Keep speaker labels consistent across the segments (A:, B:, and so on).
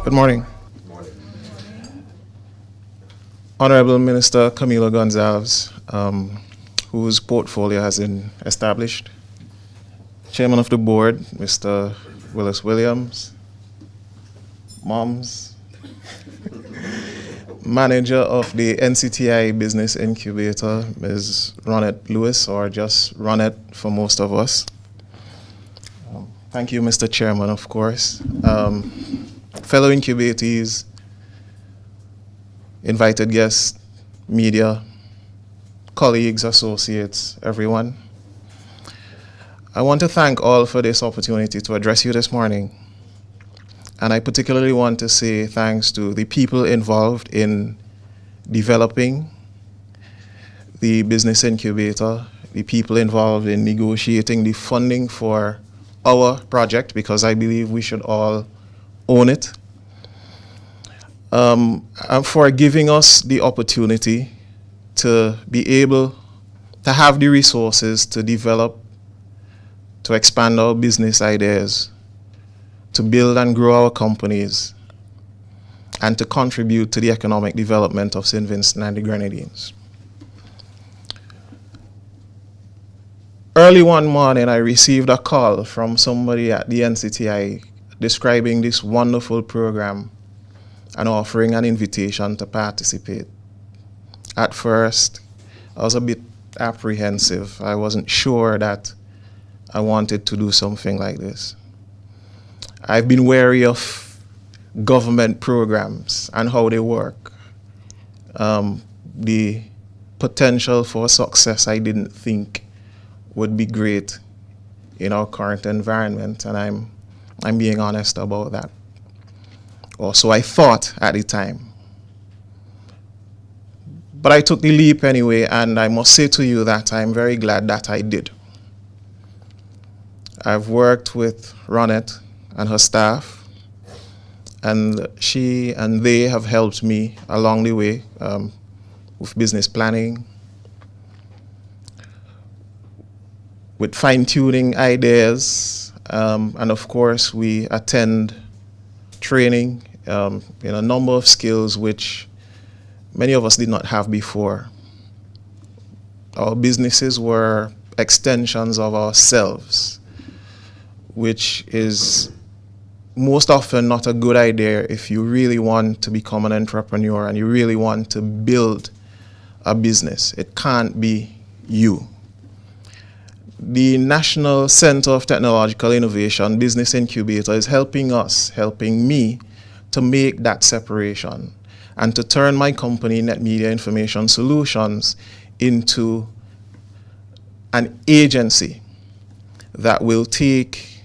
A: Good morning. Honorable Minister Camilo Gonzalez, whose portfolio has been established. Chairman of the Board, Mr. Willis Williams. Moms. Manager of the NCTI Business Incubator, Ms. Ronette Lewis, or just Ronette for most of us. Thank you, Mr. Chairman, of course. Fellow incubatees, invited guests, media, colleagues, associates, everyone. I want to thank all for this opportunity to address you this morning. And I particularly want to say thanks to the people involved in developing the business incubator, the people involved in negotiating the funding for our project, because I believe we should all own it, and for giving us the opportunity to be able to have the resources to develop, to expand our business ideas, to build and grow our companies, and to contribute to the economic development of St. Vincent and the Grenadines. Early one morning, I received a call from somebody at the NCTI describing this wonderful program and offering an invitation to participate. At first, I was a bit apprehensive. I wasn't sure that I wanted to do something like this. I've been wary of government programs and how they work. The potential for success I didn't think would be great in our current environment, and I'm being honest about that. Or so I thought at the time. But I took the leap anyway, and I must say to you that I'm very glad that I did. I've worked with Ronette and her staff, and she and they have helped me along the way with business planning, with fine-tuning ideas, and of course we attend training in a number of skills which many of us did not have before. Our businesses were extensions of ourselves, which is most often not a good idea if you really want to become an entrepreneur and you really want to build a business. It can't be you. The National Center of Technological Innovation Business Incubator is helping me to make that separation and to turn my company, Net Media Information Solutions, into an agency that will take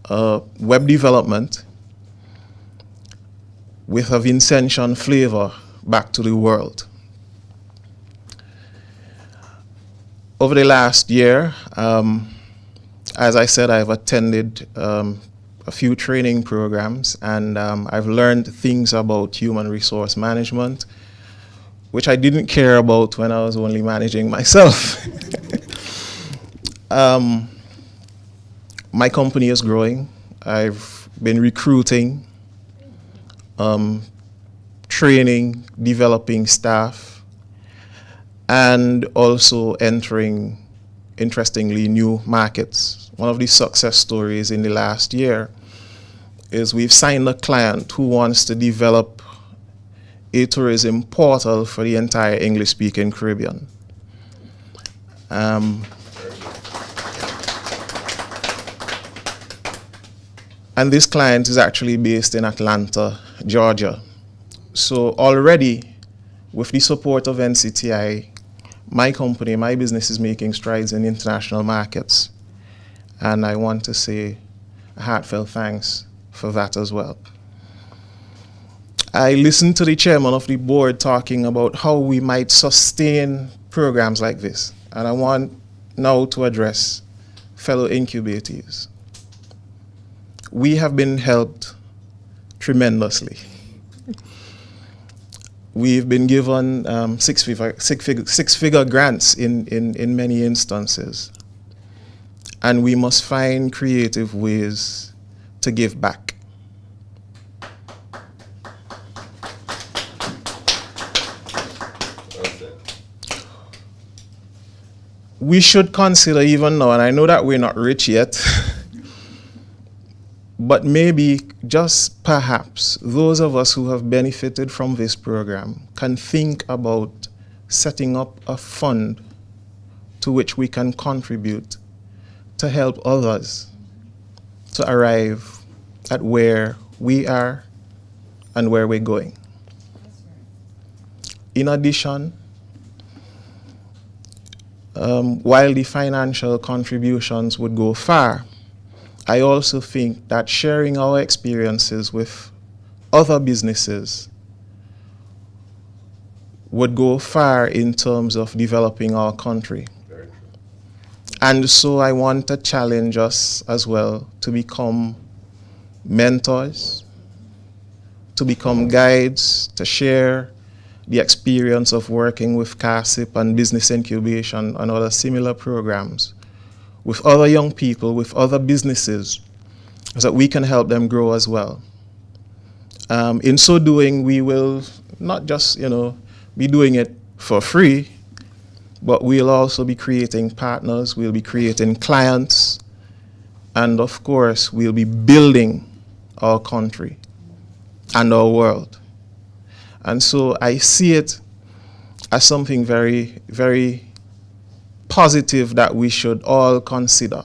A: web development with a Vincentian flavor back to the world. Over the last year, as I said, I've attended a few training programs, and I've learned things about human resource management, which I didn't care about when I was only managing myself. My company is growing. I've been recruiting, training, developing staff, and also entering, interestingly, new markets. One of the success stories in the last year is we've signed a client who wants to develop a tourism portal for the entire English-speaking Caribbean. And this client is actually based in Atlanta, Georgia. So already, with the support of NCTI, my company, my business is making strides in international markets. And I want to say a heartfelt thanks for that as well. I listened to the chairman of the board talking about how we might sustain programs like this. And I want now to address fellow incubatees. We have been helped tremendously. We've been given six-figure grants in many instances. And we must find creative ways to give back. we should consider even now, and I know that we're not rich yet, but maybe just perhaps those of us who have benefited from this program can think about setting up a fund to which we can contribute to help others to arrive at where we are and where we're going. In addition, while the financial contributions would go far, I also think that sharing our experiences with other businesses would go far in terms of developing our country. And so I want to challenge us as well to become mentors, to become guides, to share the experience of working with CASIP and business incubation and other similar programs with other young people, with other businesses, so that we can help them grow as well. In so doing, we will not just, be doing it for free, but we'll also be creating partners, we'll be creating clients, and of course, we'll be building our country and our world. And so I see it as something very, very positive that we should all consider.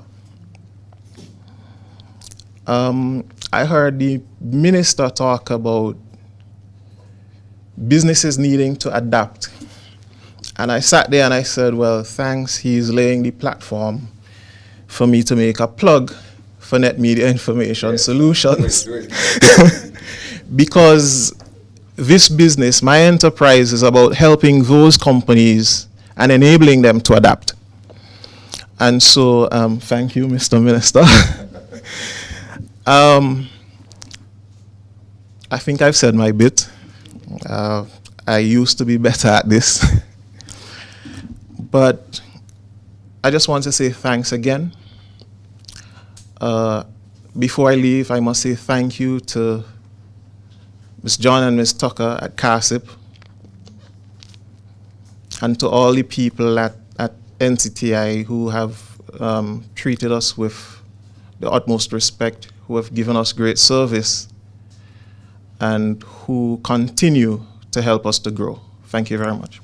A: I heard the minister talk about businesses needing to adapt. And I sat there and I said, well, thanks, he's laying the platform for me to make a plug for Net Media Information Solutions. Because this business, my enterprise, is about helping those companies and enabling them to adapt. And so, thank you, Mr. Minister. I think I've said my bit. I used to be better at this. But I just want to say thanks again. Before I leave, I must say thank you to Ms. John and Ms. Tucker at CASIP, and to all the people at NCTI who have treated us with the utmost respect, who have given us great service, and who continue to help us to grow. Thank you very much.